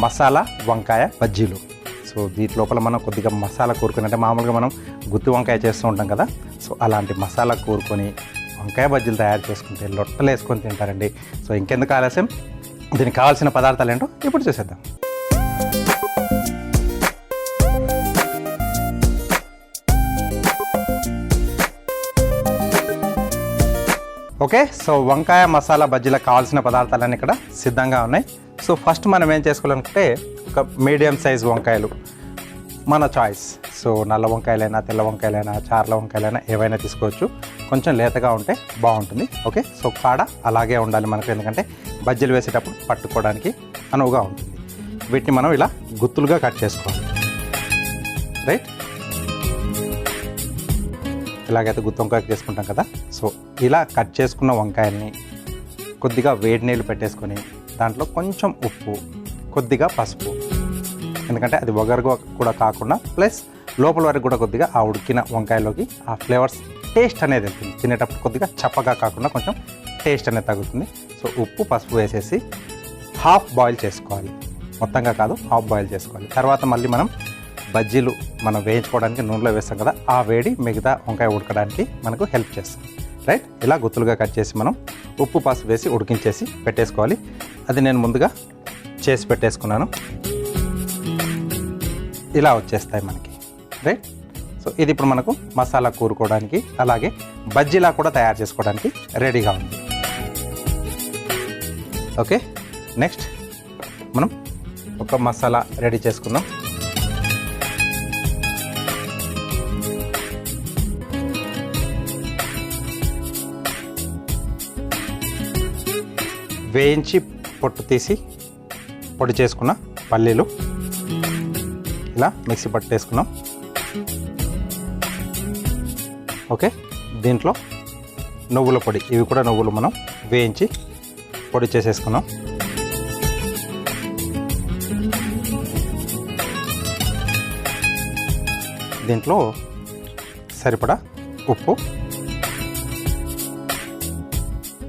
మసాలా వంకాయ బజ్జీలు. సో వీటి లోపల మనం కొద్దిగా మసాలా కూరుకొని, అంటే మామూలుగా మనం గుత్తి వంకాయ చేస్తూ ఉంటాం కదా, సో అలాంటి మసాలా కూరుకొని వంకాయ బజ్జీలు తయారు చేసుకుంటే లొట్టలు వేసుకొని తింటారండి. సో ఇంకెందుకు ఆలస్యం, దీనికి కావాల్సిన పదార్థాలు ఏంటో ఇప్పుడు చూసేద్దాం. ఓకే, సో వంకాయ మసాలా బజ్జీలకు కావాల్సిన పదార్థాలన్నీ ఇక్కడ సిద్ధంగా ఉన్నాయి. సో ఫస్ట్ మనం ఏం చేసుకోవాలనుకుంటే, ఒక మీడియం సైజ్ వంకాయలు మన చాయిస్. సో నల్ల వంకాయలైనా, తెల్ల వంకాయలైనా, చార్ల వంకాయలైనా ఏవైనా తీసుకోవచ్చు. కొంచెం లేతగా ఉంటే బాగుంటుంది. ఓకే, సో కాడ అలాగే ఉండాలి మనకు, ఎందుకంటే బజ్జీలు వేసేటప్పుడు పట్టుకోవడానికి అనువుగా ఉంటుంది. వీటిని మనం ఇలా గుత్తులుగా కట్ చేసుకోవాలి. రైట్, ఇలాగైతే గుత్తి వంకాయ చేసుకుంటాం కదా, సో ఇలా కట్ చేసుకున్న వంకాయల్ని కొద్దిగా వేడి నీళ్ళు పెట్టేసుకొని దాంట్లో కొంచెం ఉప్పు, కొద్దిగా పసుపు, ఎందుకంటే అది వగరుగా కూడా కాకుండా ప్లస్ లోపల వరకు కూడా కొద్దిగా ఆ ఉడికిన వంకాయలోకి ఆ ఫ్లేవర్స్ టేస్ట్ అనేది వెళ్తుంది. తినేటప్పుడు కొద్దిగా చప్పగా కాకుండా కొంచెం టేస్ట్ అనేది తగ్గుతుంది. సో ఉప్పు పసుపు వేసేసి హాఫ్ బాయిల్ చేసుకోవాలి, మొత్తంగా కాదు హాఫ్ బాయిల్ చేసుకోవాలి. తర్వాత మళ్ళీ మనం బజ్జీలు మనం వేయించుకోవడానికి నూనెలో వేస్తాం కదా, ఆ వేడి మిగతా వంకాయ ఉడకడానికి మనకు హెల్ప్ చేస్తుంది. రైట్, ఇలా గుత్తులుగా కట్ చేసి మనం ఉప్పు పసుపు వేసి ఉడికించేసి పెట్టేసుకోవాలి. అది నేను ముందుగా చేసి పెట్టేసుకున్నాను. ఇలా వచ్చేస్తాయి మనకి. రైట్, సో ఇది ఇప్పుడు మనకు మసాలా కూరుకోవడానికి, అలాగే బజ్జీలా కూడా తయారు చేసుకోవడానికి రెడీగా ఉంది. ఓకే, నెక్స్ట్ మనం ఒక మసాలా రెడీ చేసుకుందాం. వేయించి పొట్టు తీసి పొడి చేసుకున్న పల్లీలు ఇలా మిక్సీ పట్టేసుకున్నాం. ఓకే, దీంట్లో నువ్వుల పొడి, ఇవి కూడా నువ్వులు మనం వేయించి పొడి చేసేసుకున్నాం. దీంట్లో సరిపడా ఉప్పు.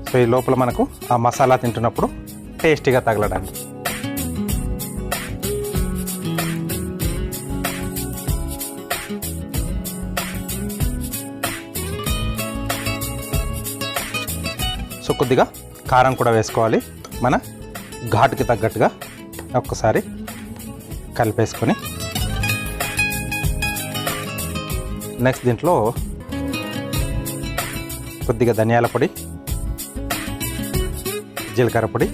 సో ఈ లోపల మనకు ఆ మసాలా తింటున్నప్పుడు టేస్టీగా తగలడానికి. సో కొద్దిగా కారం కూడా వేసుకోవాలి, మన ఘాటుకి తగ్గట్టుగా. ఒక్కసారి కలిపేసుకొని నెక్స్ట్ దీంట్లో కొద్దిగా ధనియాల పొడి, జీలకర్ర పొడి,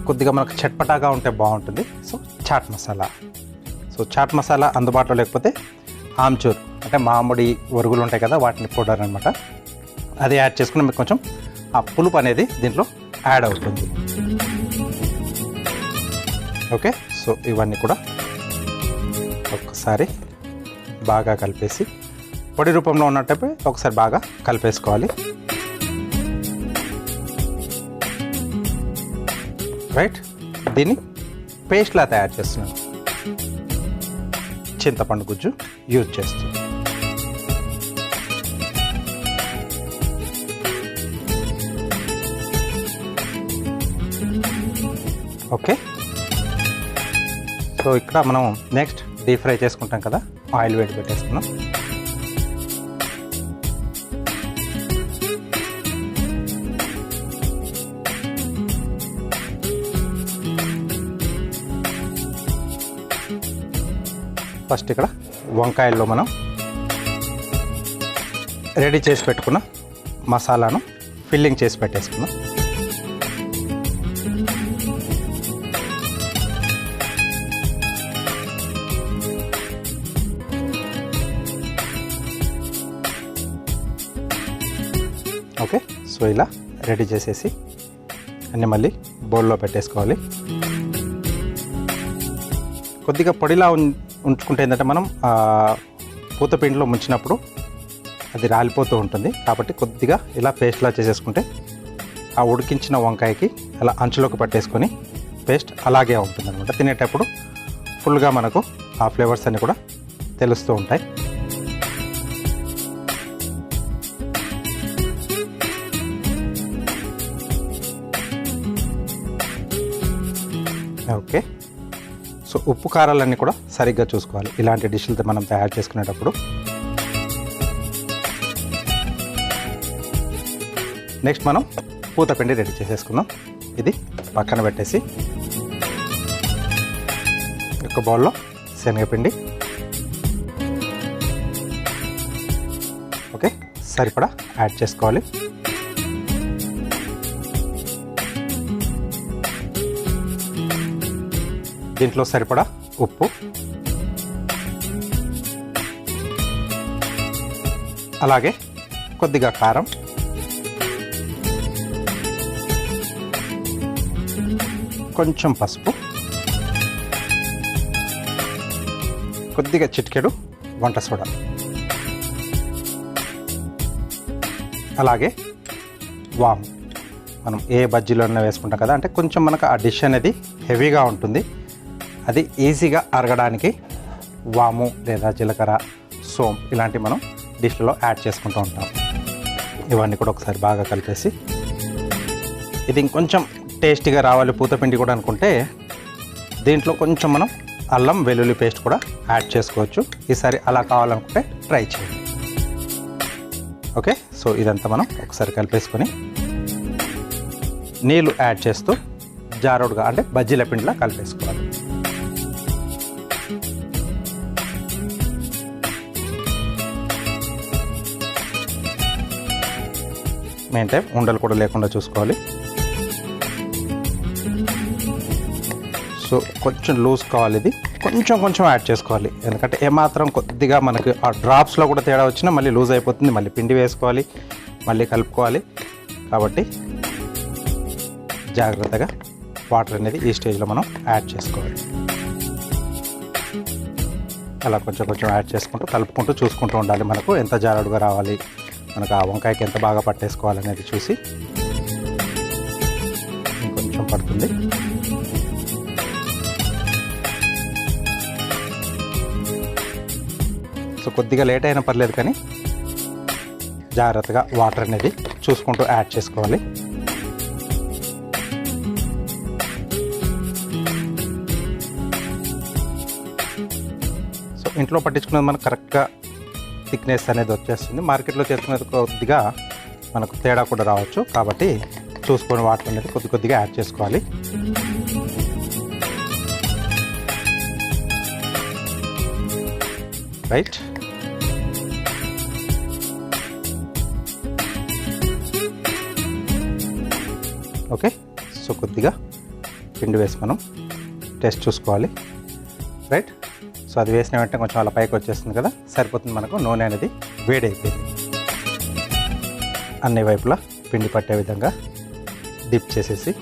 కొద్దిగా మనకు చట్పటాగా ఉంటే బాగుంటుంది. సో చాట్ మసాలా. సో చాట్ మసాలా అందుబాటులో లేకపోతే ఆమ్చూర్, అంటే మామిడి ఒరుగులు ఉంటాయి కదా, వాటిని పౌడర్ అనమాట, అది యాడ్ చేసుకుని మీకు కొంచెం ఆ పులుపు అనేది దీంట్లో యాడ్ అవుతుంది. ఓకే, సో ఇవన్నీ కూడా ఒక్కసారి బాగా కలిపేసి పొడి రూపంలో ఉన్నట్టు ఒకసారి బాగా కలిపేసుకోవాలి. రైట్, దీన్ని పేస్ట్లా తయారు చేస్తున్నాను, చింతపండు గుజ్జు యూజ్ చేస్తూ. ఓకే, సో ఇక్కడ మనం నెక్స్ట్ డీప్ ఫ్రై చేసుకుంటాం కదా, ఆయిల్ వేడి పెట్టేసుకున్నాం. ఫస్ట్ ఇక్కడ వంకాయల్లో మనం రెడీ చేసి పెట్టుకున్న మసాలాను ఫిల్లింగ్ చేసి పెట్టేసుకున్నాం. ఓకే, సో ఇలా రెడీ చేసేసి అన్నీ మళ్ళీ బౌల్లో పెట్టేసుకోవాలి. కొద్దిగా పొడిలా ఉంచుకుంటే ఏంటంటే మనం పూతపిండిలో ముంచినప్పుడు అది రాలిపోతూ ఉంటుంది, కాబట్టి కొద్దిగా ఇలా పేస్ట్లా చేసేసుకుంటే ఆ ఉడికించిన వంకాయకి అలా అంచులోకి పట్టేసుకొని పేస్ట్ అలాగే ఉంటుంది అనమాట. తినేటప్పుడు ఫుల్గా మనకు ఆ ఫ్లేవర్స్ అన్నీ కూడా తెలుస్తూ ఉంటాయి. ఓకే. సో ఉప్పు కారాలన్నీ కూడా సరిగ్గా చూసుకోవాలి ఇలాంటి డిష్లతో మనం తయారు చేసుకునేటప్పుడు. నెక్స్ట్ మనం పూతపిండి రెడీ చేసేసుకుందాం. ఇది పక్కన పెట్టేసి ఒక బౌల్లో శనగపిండి, ఓకే, సరిపడా యాడ్ చేసుకోవాలి. దీంట్లో సరిపడా ఉప్పు, అలాగే కొద్దిగా కారం, కొంచెం పసుపు, కొద్దిగా చిటికెడు వంట సోడా, అలాగే వాము. మనం ఏ బజ్జీలోనే వేసుకుంటాం కదా, అంటే కొంచెం మనకు ఆ డిష్ అనేది హెవీగా ఉంటుంది, అది ఈజీగా అరగడానికి వాము లేదా జీలకర్ర, సోంపు ఇలాంటివి మనం డిష్లో యాడ్ చేసుకుంటూ ఉంటాం. ఇవన్నీ కూడా ఒకసారి బాగా కలిపేసి, ఇది ఇంకొంచెం టేస్టీగా రావాలి పూతపిండి కూడా అనుకుంటే దీంట్లో కొంచెం మనం అల్లం వెల్లుల్లి పేస్ట్ కూడా యాడ్ చేసుకోవచ్చు. ఈసారి అలా కావాలనుకుంటే ట్రై చేయండి. ఓకే, సో ఇదంతా మనం ఒకసారి కలిపేసుకొని నీళ్ళు యాడ్ చేస్తూ జారుడుగా అంటే బజ్జీల పిండిలా కలిపేసుకోవాలి. మెయిన్ టైం ఉండలు కూడా లేకుండా చూసుకోవాలి. సో కొంచెం లూజ్ కావాలి, ఇది కొంచెం కొంచెం యాడ్ చేసుకోవాలి. ఎందుకంటే ఏమాత్రం కొద్దిగా మనకి ఆ డ్రాప్స్లో కూడా తేడా వచ్చినా మళ్ళీ లూజ్ అయిపోతుంది, మళ్ళీ పిండి వేసుకోవాలి, మళ్ళీ కలుపుకోవాలి. కాబట్టి జాగ్రత్తగా వాటర్ అనేది ఈ స్టేజ్లో మనం యాడ్ చేసుకోవాలి. అలా కొంచెం కొంచెం యాడ్ చేసుకుంటూ కలుపుకుంటూ చూసుకుంటూ ఉండాలి. మనకు ఎంత జారుడుగా రావాలి, మనకు ఆ వంకాయకి ఎంత బాగా పట్టేసుకోవాలనేది చూసి. ఇంకొంచెం పడుతుంది. సో కొద్దిగా లేట్ అయినా పర్లేదు, కానీ జాగ్రత్తగా వాటర్ అనేది చూసుకుంటూ యాడ్ చేసుకోవాలి. సో ఇంట్లో పట్టించుకునేది మనకు కరెక్ట్గా థిక్నెస్ అనేది వచ్చేస్తుంది. మార్కెట్లో చేసుకునేది కొద్దిగా మనకు తేడా కూడా రావచ్చు, కాబట్టి చూసుకొని వాటర్ అనేది కొద్ది కొద్దిగా యాడ్ చేసుకోవాలి. రైట్. ఓకే, సో కొద్దిగా పిండి వేసి మనం టేస్ట్ చూసుకోవాలి. రైట్. సో అది వేసిన వెంటనే కొంచెం అలా పైకి వచ్చేస్తుంది కదా, సరిపోతుంది. మనకు నూనె అనేది వేడి అయిపోయింది. అన్ని వైపులా పిండి పట్టే విధంగా డిప్ చేసేసి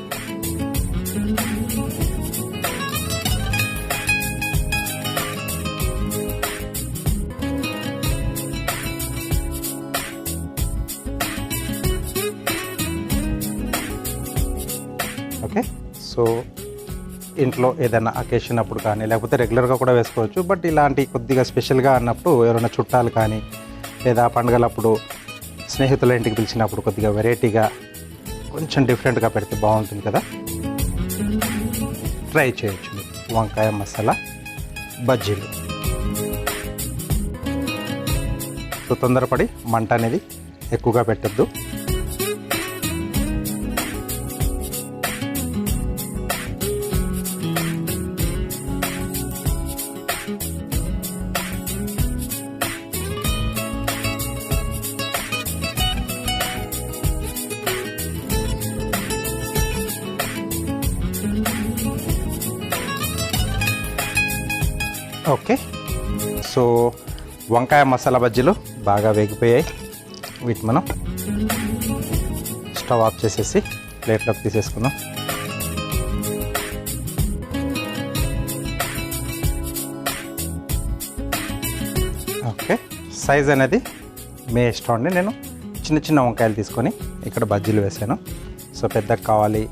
ఓకే. సో ఇంట్లో ఏదైనా అకేషన్ అప్పుడు కానీ లేకపోతే రెగ్యులర్గా కూడా వేసుకోవచ్చు. బట్ ఇలాంటి కొద్దిగా స్పెషల్గా అన్నప్పుడు ఎవరైనా చుట్టాలు కానీ లేదా పండుగలప్పుడు స్నేహితుల ఇంటికి పిలిచినప్పుడు కొద్దిగా వెరైటీగా కొంచెం డిఫరెంట్గా పెడితే బాగుంటుంది కదా. ట్రై చేయొచ్చు వంకాయ మసాలా బజ్జీలు. సో తొందరపడి మంట అనేది ఎక్కువగా పెట్టద్దు. ఓకే. సో వంకాయ మసాలా బజ్జీలు బాగా వేగిపోయాయి. వీటి మనం స్టవ్ ఆఫ్ చేసేసి ప్లేట్లోకి తీసేసుకుందాం. ఓకే. సైజ్ అనేది మీ ఇష్టం అండి. నేను చిన్న చిన్న వంకాయలు తీసుకొని ఇక్కడ బజ్జీలు వేసాను. సో పెద్దగా కావాలి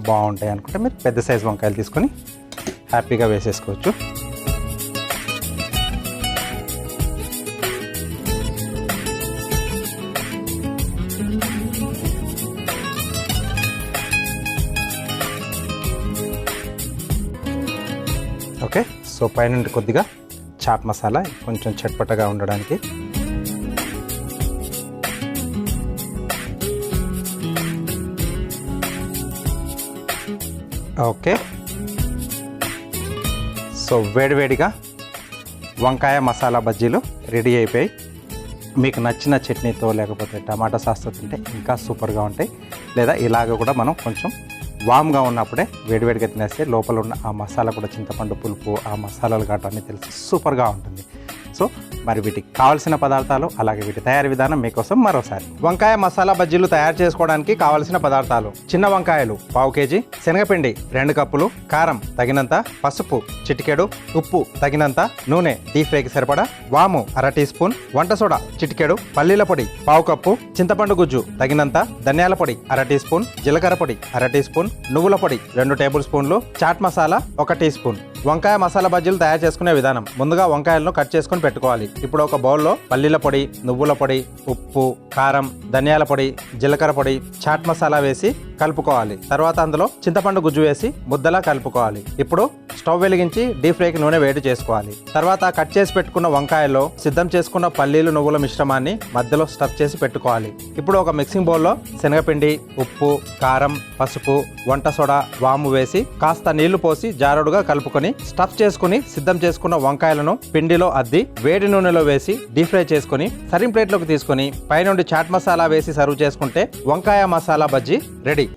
బాగుంటాయి అనుకుంటే మీరు పెద్ద సైజు వంకాయలు తీసుకొని హ్యాపీగా వేసేసుకోవచ్చు. ఓకే, సో పైన కొద్దిగా చాట్ మసాలా కొంచెం చట్పటగా ఉండడానికి. ఓకే, సో వేడివేడిగా వంకాయ మసాలా బజ్జీలు రెడీ అయిపోయి మీకు నచ్చిన చట్నీతో లేకపోతే టమాటా సాస్తో తింటే ఇంకా సూపర్గా ఉంటాయి. లేదా ఇలాగ కూడా మనం కొంచెం వామ్గా ఉన్నప్పుడే వేడివేడిగా తినేస్తే లోపల ఉన్న ఆ మసాలా కూడా చింతపండు పులుపు ఆ మసాలాలు గట్రా అన్నీ తెలిసి సూపర్గా ఉంటుంది. సో మరి వీటికి కావాల్సిన పదార్థాలు అలాగే వీటి తయారీ విధానం మీకోసం మరోసారి. వంకాయ మసాలా బజ్జీలు తయారు చేసుకోవడానికి కావాల్సిన పదార్థాలు: చిన్న వంకాయలు 1/2 kg, శనగపిండి 2 కప్పులు, కారం తగినంత, పసుపు చిటికెడు, ఉప్పు తగినంత, నూనె డీప్ ఫ్రైకి సరిపడా, వాము 1/2 టీ స్పూన్, వంట సోడా చిటికెడు, పల్లీల పొడి 1/2 కప్పు, చింతపండు గుజ్జు తగినంత, ధనియాల పొడి 1/2 టీ స్పూన్, జీలకర్ర పొడి 1/2 టీ స్పూన్, నువ్వుల పొడి 2 టేబుల్ స్పూన్లు, చాట్ మసాలా 1 టీ స్పూన్. వంకాయ మసాలా బజ్జీలు తయారు చేసుకునే విధానం: ముందుగా వంకాయలను కట్ చేసుకుని పెట్టుకోవాలి. ఇప్పుడు ఒక బౌల్లో పల్లీల పొడి, నువ్వుల పొడి, ఉప్పు, కారం, ధనియాల పొడి, జీలకర్ర పొడి, చాట్ మసాలా వేసి కలుపుకోవాలి. తర్వాత అందులో చింతపండు గుజ్జు వేసి ముద్దలా కలుపుకోవాలి. ఇప్పుడు స్టవ్ వెలిగించి డీప్ ఫ్రైకి నూనె వేడి చేసుకోవాలి. తర్వాత కట్ చేసి పెట్టుకున్న వంకాయల్లో సిద్ధం చేసుకున్న పల్లీలు నువ్వుల మిశ్రమాన్ని మధ్యలో స్టఫ్ చేసి పెట్టుకోవాలి. ఇప్పుడు ఒక మిక్సింగ్ బౌల్లో శనగపిండి, ఉప్పు, కారం, పసుపు, వంట సోడా, వాము వేసి కాస్త నీళ్లు పోసి జారుడుగా కలుపుకొని స్టఫ్ చేసుకుని సిద్ధం చేసుకున్న వంకాయలను పిండిలో అద్ది వేడి నూనెలో వేసి డీప్ ఫ్రై చేసుకుని సర్వింగ్ ప్లేట్లోకి తీసుకుని పైనుండి చాట్ మసాలా వేసి సర్వ్ చేసుకుంటే వంకాయ మసాలా బజ్జీ రెడీ.